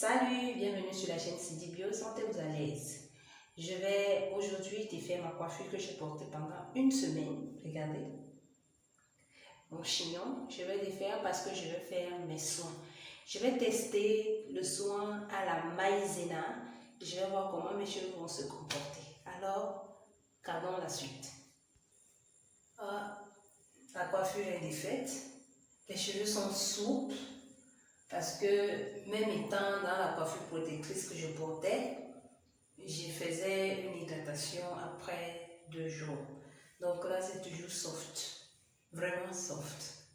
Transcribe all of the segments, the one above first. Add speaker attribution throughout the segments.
Speaker 1: Salut, bienvenue sur la chaîne Sidi Bio, sentez-vous à l'aise. Je vais aujourd'hui te faire ma coiffure que j'ai portée pendant une semaine. Regardez, mon chignon, je vais le faire parce que je vais faire mes soins. Je vais tester le soin à la maïzena. Je vais voir comment mes cheveux vont se comporter. Alors, regardons la suite. La coiffure est défaite. Les cheveux sont souples. Parce que même étant dans la coiffure protectrice que je portais, je faisais une hydratation après 2 jours. Donc là, c'est toujours soft. Vraiment soft.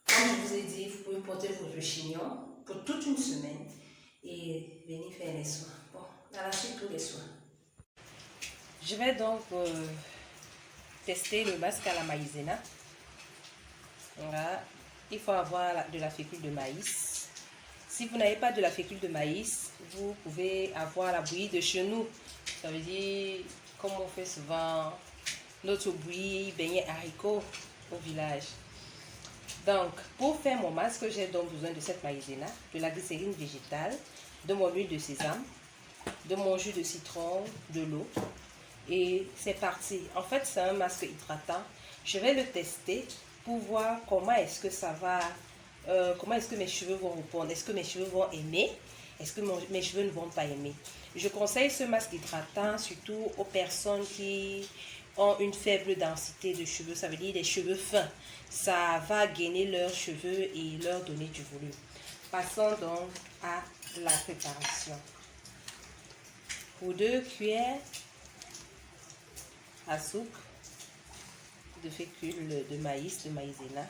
Speaker 1: Comme je vous ai dit, vous pouvez porter votre chignon pour toute une semaine et venir faire les soins. Bon, dans la suite, tous les soins. Je vais donc tester le masque à la maïzena. Voilà. Il faut avoir de la fécule de maïs. Si vous n'avez pas de la fécule de maïs, vous pouvez avoir la bouillie de chenou. Ça veut dire, comme on fait souvent, notre bouillie beignet haricots au village. Donc, pour faire mon masque, j'ai donc besoin de cette maïzena, de la glycérine végétale, de mon huile de sésame, de mon jus de citron, de l'eau. Et c'est parti. En fait, c'est un masque hydratant. Je vais le tester pour voir comment est-ce que ça va, comment est-ce que mes cheveux vont répondre. Est-ce que mes cheveux vont aimer? Est-ce que mes cheveux ne vont pas aimer? Je conseille ce masque hydratant surtout aux personnes qui ont une faible densité de cheveux. Ça veut dire des cheveux fins. Ça va gainer leurs cheveux et leur donner du volume. Passons donc à la préparation. Pour 2 cuillères à soupe de fécule de maïs, de maïzena.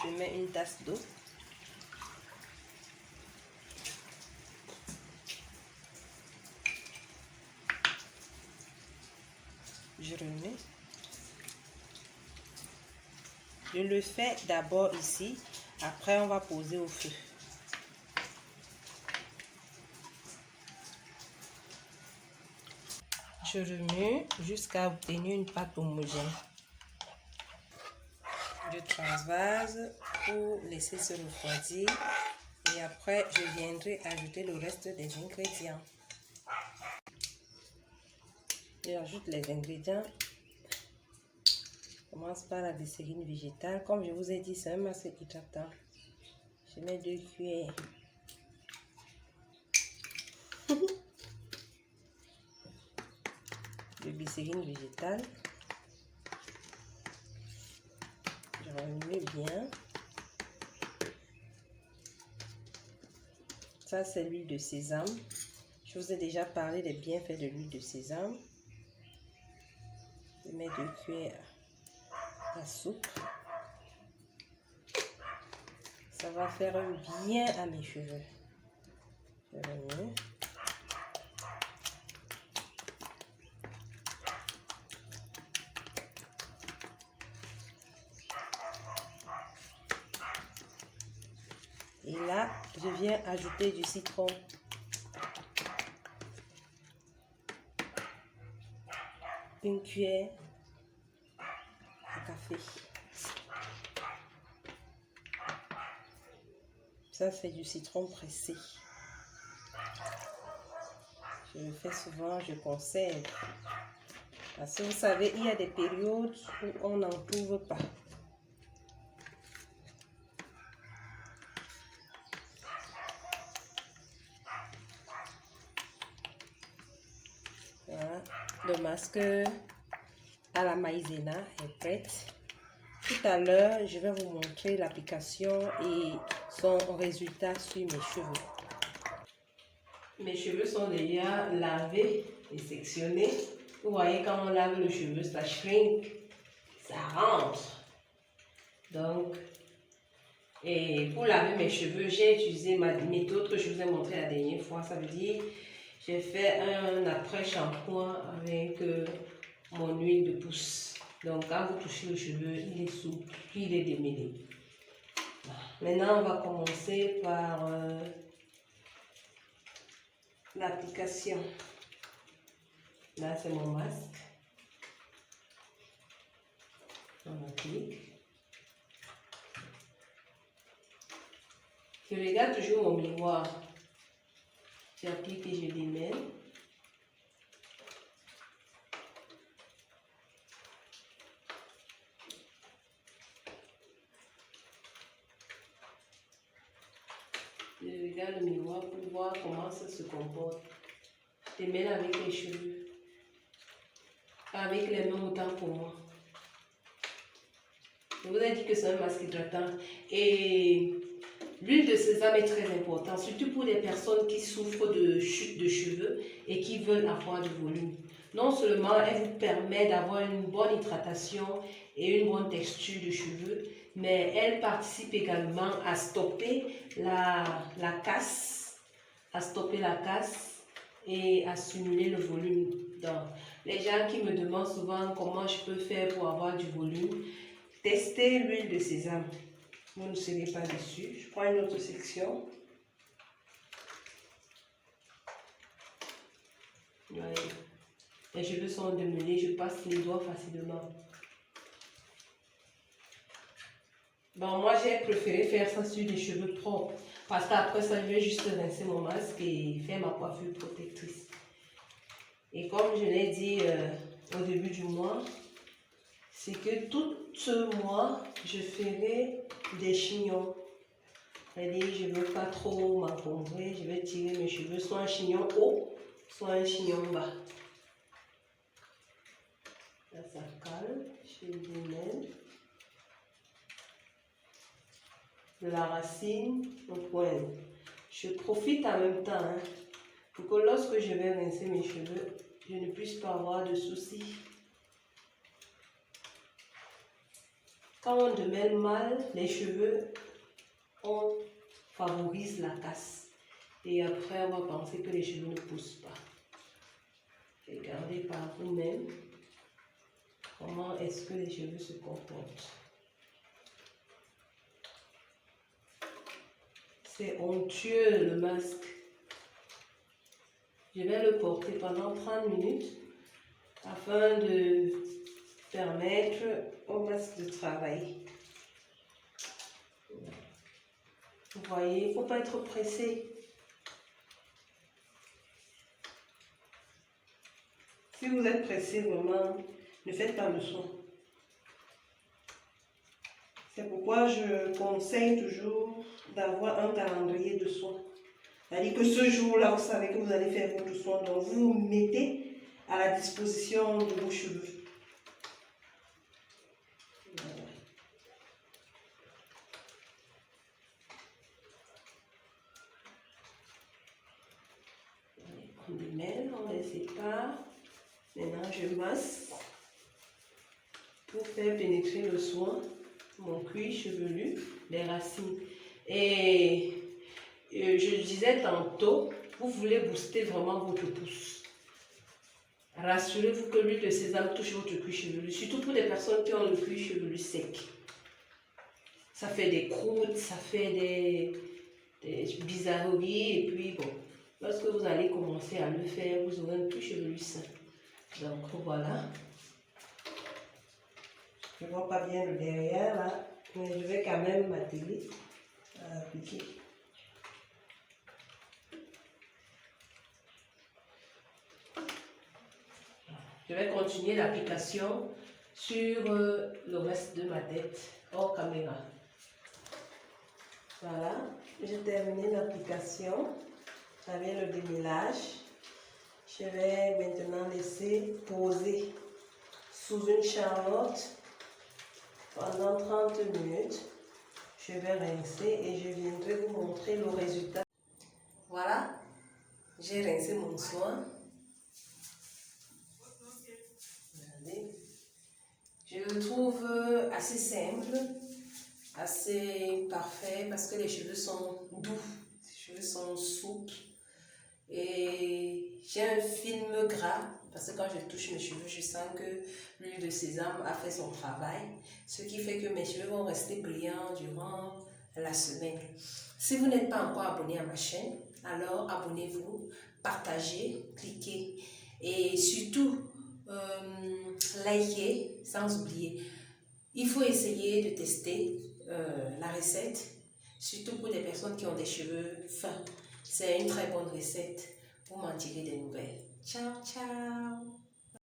Speaker 1: Je mets une tasse d'eau. Je remets. Je le fais d'abord ici. Après, on va poser au feu. Je remue jusqu'à obtenir une pâte homogène. Je transvase pour laisser se refroidir et après je viendrai ajouter le reste des ingrédients. J'ajoute les ingrédients. Je commence par la glycérine végétale. Comme je vous ai dit, c'est un masque hydratant. Je mets 2 cuillères. De glycérine végétale. Je remue bien. Ça, c'est l'huile de sésame. Je vous ai déjà parlé des bienfaits de l'huile de sésame. Je mets 2 cuillères à soupe. Ça va faire un bien à mes cheveux. Je remue. Et là, je viens ajouter du citron. Une cuillère à café. Ça, c'est du citron pressé. Je le fais souvent, je conserve. Parce que vous savez, il y a des périodes où on n'en trouve pas. Voilà, le masque à la maïzena est prêt. Tout à l'heure, je vais vous montrer l'application et son résultat sur mes cheveux. Mes cheveux sont déjà lavés et sectionnés. Vous voyez, quand on lave le cheveu, ça shrink, ça rentre. Donc, et pour laver mes cheveux, j'ai utilisé ma méthode que je vous ai montré la dernière fois. Ça veut dire, j'ai fait un après-shampoing avec mon huile de pousse. Donc, quand vous touchez le cheveu, il est souple, puis il est démêlé. Maintenant, on va commencer par l'application. Là, c'est mon masque. On applique. Je regarde toujours mon miroir. J'applique et je démêle. Je regarde le miroir pour voir comment ça se comporte. Je démêle avec les cheveux. Avec les mains autant pour moi. Je vous ai dit que c'est un masque hydratant. Et l'huile de sésame est très importante, surtout pour les personnes qui souffrent de chute de cheveux et qui veulent avoir du volume. Non seulement elle vous permet d'avoir une bonne hydratation et une bonne texture de cheveux, mais elle participe également à stopper la casse, et à stimuler le volume. Donc, les gens qui me demandent souvent comment je peux faire pour avoir du volume, testez l'huile de sésame. Vous ne serez pas déçus. Je prends une autre section. Voilà. Les cheveux sont démêlés, je passe les doigts facilement. Bon, moi j'ai préféré faire ça sur des cheveux propres. Parce qu'après ça, je vais juste rincer mon masque et faire ma coiffure protectrice. Et comme je l'ai dit au début du mois, c'est que tout ce mois, je ferai des chignons. C'est-à-dire, je ne veux pas trop m'encombrer, je vais tirer mes cheveux, soit un chignon haut, soit un chignon bas. Là, ça calme, je démêle. De la racine au poil. Je profite en même temps pour que lorsque je vais rincer mes cheveux, je ne puisse pas avoir de soucis. Quand on démêle mal les cheveux, on favorise la casse. Et après, on va penser que les cheveux ne poussent pas. Regardez par vous-même comment est-ce que les cheveux se comportent. C'est onctueux le masque. Je vais le porter pendant 30 minutes afin de permettre au masque de travailler. Vous voyez, il ne faut pas être pressé. Si vous êtes pressé, vraiment, ne faites pas le soin. C'est pourquoi je conseille toujours d'avoir un calendrier de soins. C'est-à-dire que ce jour-là, vous savez que vous allez faire votre soin, donc vous vous mettez à la disposition de vos cheveux. Voilà. On démêle, on les sépare. Maintenant, je masse pour faire pénétrer le soin, mon cuir chevelu, les racines. Et je disais tantôt, vous voulez booster vraiment votre pouce. Rassurez-vous que l'huile de sésame touche votre cuir chevelu, surtout pour les personnes qui ont le cuir chevelu sec. Ça fait des croûtes, ça fait des bizarreries, et puis bon, lorsque vous allez commencer à le faire, vous aurez un cuir chevelu sain. Donc voilà. Je ne vois pas bien le derrière là, mais je vais quand même m'atteler à appliquer. Je vais continuer l'application sur le reste de ma tête hors caméra. Voilà, j'ai terminé l'application avec le démêlage. Je vais maintenant laisser poser sous une charlotte pendant 30 minutes. Je vais rincer et je viendrai vous montrer le résultat. Voilà, j'ai rincé mon soin. Regardez. Je le trouve assez simple, assez parfait parce que les cheveux sont doux, les cheveux sont souples. Et j'ai un film gras parce que quand je touche mes cheveux, je sens que l'huile de sésame a fait son travail, ce qui fait que mes cheveux vont rester brillants durant la semaine. Si vous n'êtes pas encore abonné à ma chaîne, alors abonnez-vous, partagez, cliquez et surtout likez sans oublier. Il faut essayer de tester la recette surtout pour les personnes qui ont des cheveux fins. C'est une très bonne recette. Vous m'en direz des nouvelles. Ciao, ciao!